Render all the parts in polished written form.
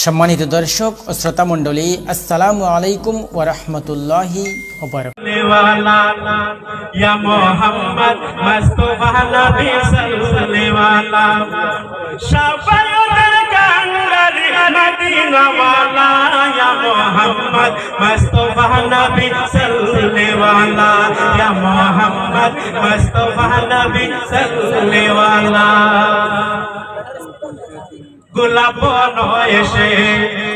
সম্মানিত দর্শক ও শ্রোতা মণ্ডলী, আসসালামু আলাইকুম ওয়া রাহমাতুল্লাহি ওয়া বারাকাতুহু। ইয়া মুহাম্মদ মুস্তাফা নবী সাল্লাল্লাহু শাফায়াতুল কান্দারি মদিনা ওয়ালা ইয়া মুহাম্মদ মুস্তাফা নবী সাল্লাল্লাহু ইয়া মুহাম্মদ মুস্তাফা নবী সাল্লাল্লাহু গোলাপ নয়েছে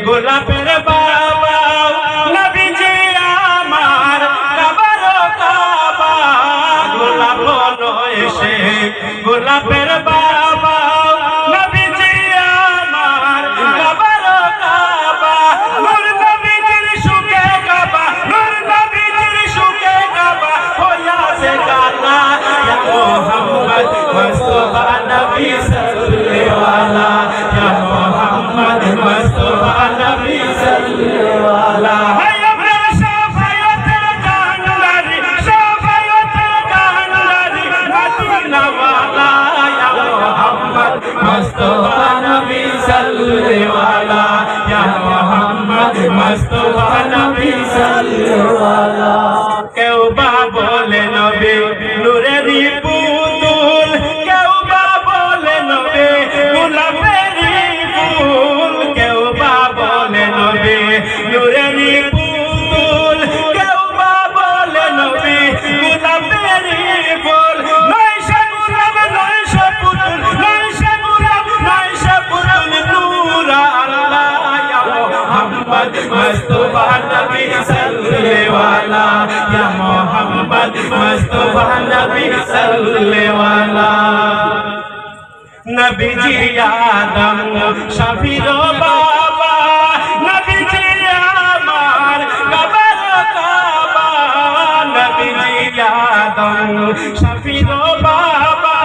গোলাপের বাবা নবীজি আমার কাবার কাবা গোলাপ নয়েছে গোলাপের বাবা নবীজি আমার কাবার কাবা নূর নবীজির সুখে কাবা নূর নবীজির সুখে কাবা হইয়াছে কালা ইয়া মুহাম্মদ মুস্তাফা নবী সাল্লাল্লাহু মুস্তাফা নবী সাল্লাল্লাহু শাফায়াতুল কান্দারি শাফায়াতুল কান্দারি মদিনা ওয়ালা ইয়া মুহাম্মদ মুস্তাফা নবী সাল্লাল্লাহু ইয়া মুহাম্মদ মুস্তাফা নবী সাল্লাল্লাহু কেউ বা বলে নবী নূরেরই পুতুল কেউ বা বলে নবী গোলাপেরই ফুল কেউ বা বলে নবী নূরেরই পুতুল কেউ বা বলে নবী গোলাপেরই ফুল নয় সে গোলাপ নয় সে পুতুল নয় সে গোলাপ নয় সে পুতুল নূর আল্লাহ ইয়া মুহাম্মদ মুস্তাফা নবী সাল্লাল্লাহু ইয়া মুহাম্মদ মুস্তাফা নবী সাল্লাল্লাহু নবীজি আদম শাফির বাবা নবীজি আমার কাবার কাবা নবীজি আদম শাফির বাবা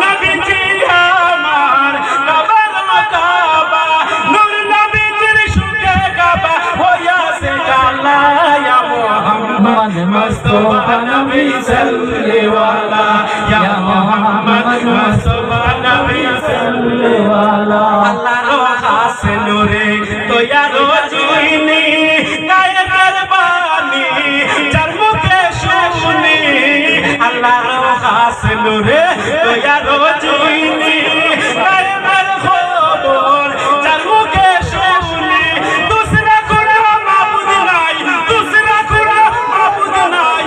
নবীজি আমার কাবার কাবা নূর নবীজির সুখে কাবা হইয়াছে কালা ইয়া মুহাম্মদ মুস্তাফা নবী সাল্লাল্লাহু ইয়া মুহাম্মদ মুস্তাফা নবী সাল্লাল্লাহু আল্লাহর খাস নূরে তোয়ারো জুইনি গায়কের বাণী যার মুখে শুনি আল্লাহর খাস নূরে তোয়ারো জুইনি গায়কের খবর যার মুখে শুনি দুসরা কোন মাবুদ নাই দুসরা কোন মাবুদ নাই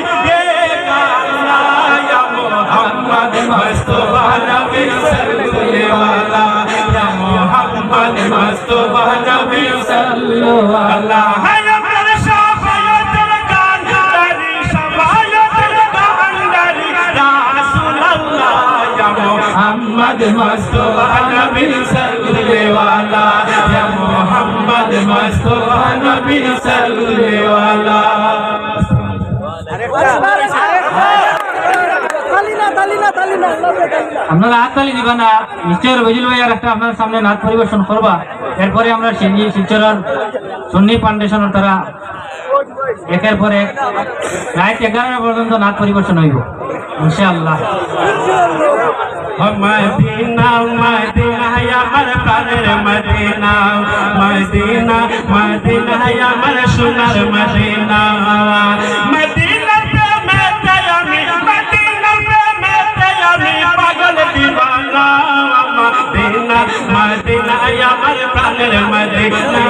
এক আল্লাহ ইয়া মুহাম্মদ মুস্তাফা নবী সাল্লাল্লাহু ইয়া মুহাম্মদ মুস্তাফা নবী সাল্লাল্লাহু হায়া প্রাণ শাফায়াতুল কান্দারি শাফায়াতুল কান্দারি রাসূলুল্লাহ ইয়া মুহাম্মদ মুস্তাফা নবী সাল্লাল্লাহু ইয়া মুহাম্মদ মুস্তাফা নবী আপনারা হাততালি দিবা না, নিশ্চয় রবিজুল ভাই আর একটা আপনার সামনে নাচ পরিবেশন করবা। এরপরে আমরা শিলচরের সুন্নি ফাউন্ডেশনের তারা একের পর এক রাত 11টা পর্যন্ত নাচ পরিবেশন হইব ইনশাআল্লাহ। মদিনা মদিনা আমার প্রাণের মদিনা মদিনা মদিনা আমার সোনার মদিনা মদিনা প্রেমেতে আমি মদিনা প্রেমেতে আমি পাগল দিওয়ানা মদিনা মদিনা আমার প্রাণের মদিনা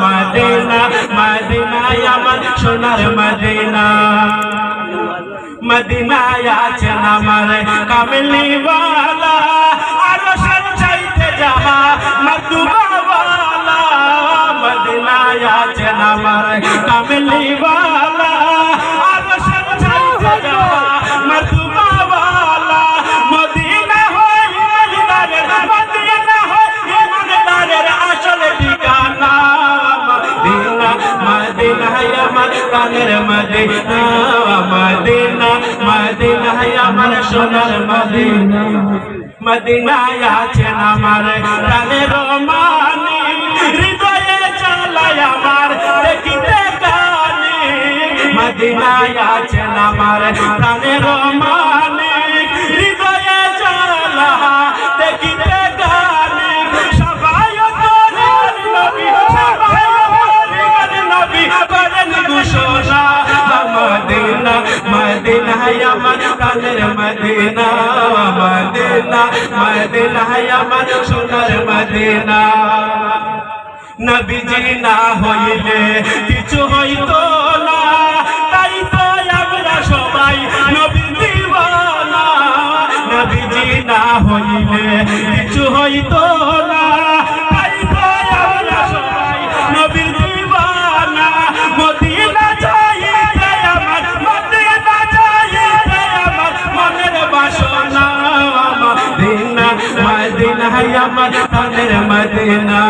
মদিনা মদিনা আমার সোনার মদিনা মদিনায় আছেন আমার কামলি ওয়ালা আরো সঞ্চাইতে যাহা মধুবা ওয়ালা মদিনায় আছেন আমার কামলি ওয়ালা আরো সঞ্চাইতে যাহা মধুবা ওয়ালা মদিনা হয় ইমানদারের মদিনা হয় ইমানদারের আসল ঠিকানা মদিনা মদিনা আমার প্রাণের মদিনা মদিনা মদিনা আমার সোনার মদিনা মদিনায় আছেন আমার প্রাণের মানি হৃদয়ে চালায় আমার দেখিতে কানি মদিনায় আছেন আমার প্রাণের মানি হৃদয়ে চালা দেখিতে কানি সবাই নবী মদিনা আমার প্রাণের মদিনা মদিনা মদিনা আমার সোনার মদিনা নবীজি না হইলে কিছু হইতো না তাই তো আমরা সবাই নবীর দিওয়ানা নবীজি না হইলে কিছু হইতো না তাই তো আমরা সবাই নবীর দিওয়ানা মদিনা যাইতে আমার মদিনা যাইতে আমার মনের বাসনা মদিনা মদিনা আমার প্রাণের মদিনা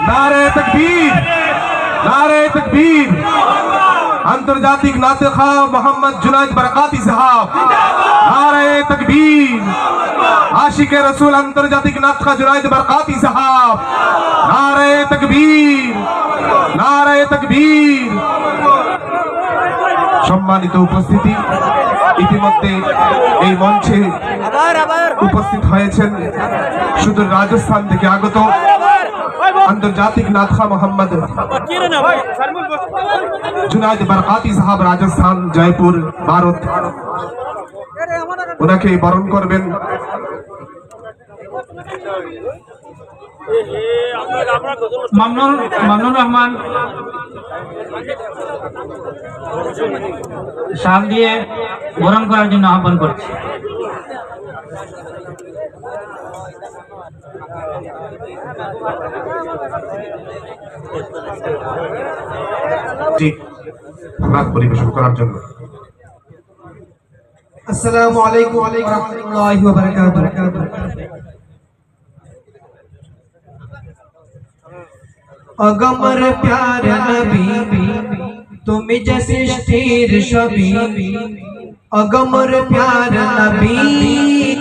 नारे तकबीर, नारे तकबीर। अंतर्जातिक नातिखा मोहम्मद जुनैद बरकाती साहब, नारे तकबीर। आशिक रसूल अंतर्जातिक नातिखा जुनैद बरकाती साहब, नारे तकबीर, नारे तकबीर। সম্মানিত উপস্থিতি, ইতিমধ্যে এই মঞ্চে উপস্থিত হয়েছেন সুদূর রাজস্থান থেকে আগত अंतर्जातिक नातखा मोहम्मद जुनैद बरकाती साहब, राजस्थान जयपुर भारत। उनके बरण करबेन মামনুর রহমান শাল দিয়ে বরণ করার জন্য আহ্বান করছি। পরিবেশন করার জন্য আসসালামু আলাইকুম ওয়া রাহমাতুল্লাহি ওয়া বারাকাতুহু। अगमर प्यार नबी তুমি যে সৃষ্টির ছবি अगमर प्यार नबी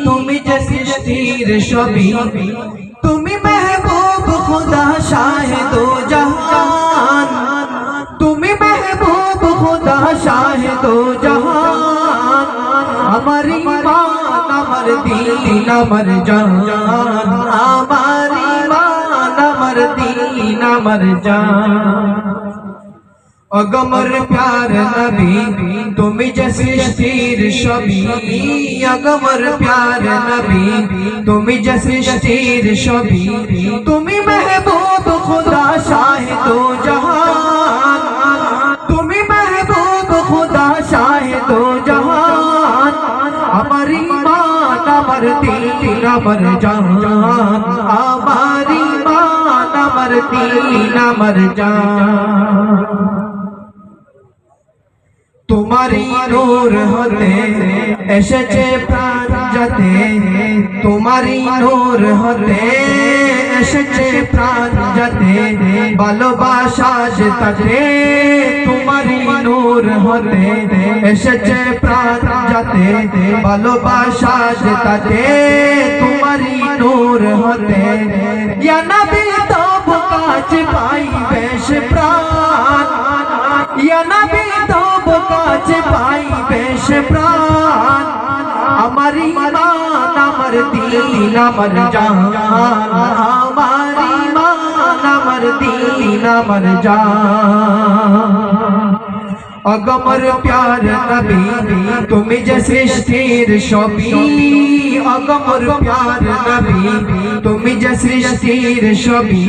তুমি যে সৃষ্টির ছবি তুমি महबूब खुदा शाहिदो जहान তুমি महबूब खुदा शाहिदो जहान আমার ঈমান আমার দিন আমার জান আমার ঈমান আমার দিন আমার জান अगमर प्यार नबी তুমি যে সৃষ্টির ছবি अगमर प्यार नबी তুমি যে সৃষ্টির ছবি তুমি महबूब खुदा शाहिदो जहान তুমি महबूब खुदा शाहिदो जहान আমার ঈমান আমার দিন আমার জান আমার ঈমান আমার দিন আমার জান तुम्हारी नूर होते एसेছে प्राण जाते तुम्हारी नूर होते एसेছে प्राण जाते ভালোবাসা যেতে तुम्हारी नूर होते एसेছে प्राण जाते ভালোবাসা যেতে तुम्हारी नूर होते या नबी तब काज पाई बेश प्राण या नबी तब काज पाई बेश प्राण আমার ঈমান আমার দিন আমার জান আমার ঈমান আমার দিন আমার জান अगमर प्यार नबी তুমি যে সৃষ্টির ছবি अगमर प्यार नबी তুমি যে সৃষ্টির ছবি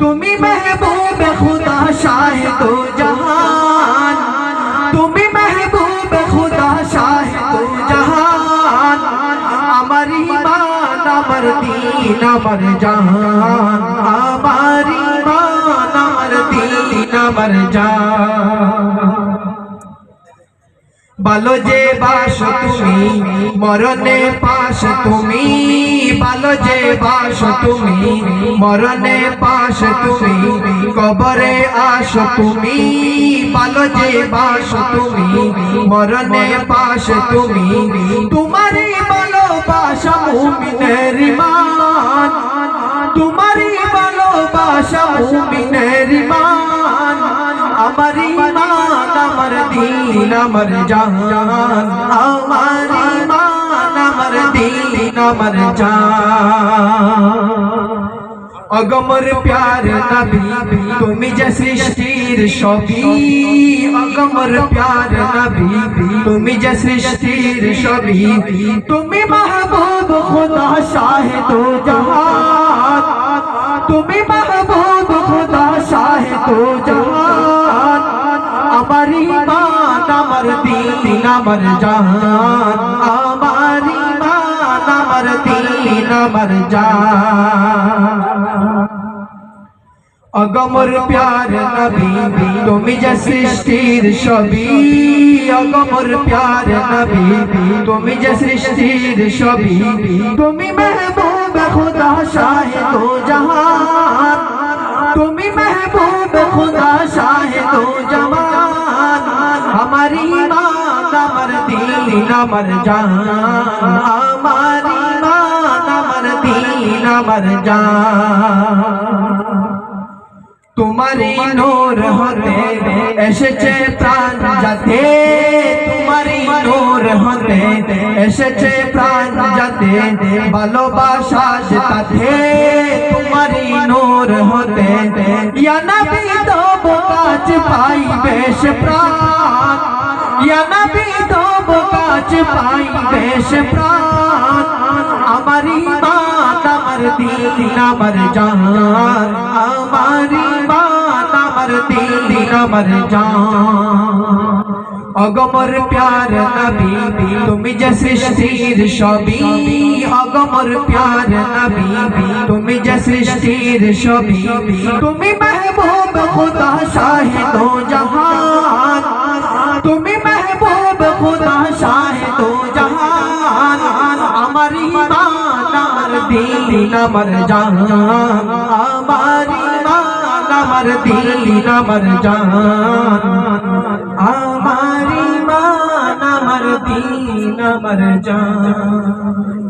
তুমি महबूब खुदा शाहिदो जहान তুমি महबूब खुदा शाहिदो जहान আমার ঈমান আমার দিন আমার জান আমার ঈমান আমার দিন আমার জান ভালো যে বাসো তুমি মরণে পাশ তুমি ভালো যে বাসো তুমি মরণে পাশ তুমি কবরে আসো তুমি ভালো যে বাসো তুমি মরণে পাশ তুমি তোমারই ভালোবাসা মুমিনের ঈমান তোমারই ভালোবাসা মুমিনের ঈমান আমার ঈমান আমার দিন আমার জান আমার ঈমান আমার দিন আমার জান अगमर प्यार नबी তুমি যে সৃষ্টির সবই अगमर प्यार नबी তুমি যে সৃষ্টির সবই তুমি महबूब खुदा शाहे दो जहान তুমি महबूब खुदा शाहे दो जहान আমার ঈমান আমার দিন আমার জান আমার ঈমান আমার দিন আমার জান अगमर प्यार नबी তুমি যে সৃষ্টির সবই अगमर प्यार नबी তুমি যে সৃষ্টির সবই তুমি महबूब खुदा शाहे दो जहान তুমি महबूब खुदा शाहे दो जहान আমার ঈমান আমার দিন আমার জান আমার ঈমান আমার দিন আমার জান तुम्हारी नूर होते एसेছে प्राण जाते तुम्हारी नूर होते एसेছে प्राण जाते ভালোবাসা যেতাতে तुम्हारी नूर होते या नबी तो काच पाई बेश प्राण या नबी तो काच पाई बेश प्राण আমার ঈমান আমার দিন আমার জান আমার ঈমান আমার দিন আমার জান अगमर प्यार नबी তুমি যে সৃষ্টির সবই अगमर प्यार नबी তুমি যে সৃষ্টির সবই তুমি महबूब खुदा शाहे दो जहान তুমি महबूब खुदा शाहे दो जहान আমার ঈমান আমার দিন আমার জান আমার ঈমান আমার দিন আমার জান আমার ঈমান আমার দিন আমার জান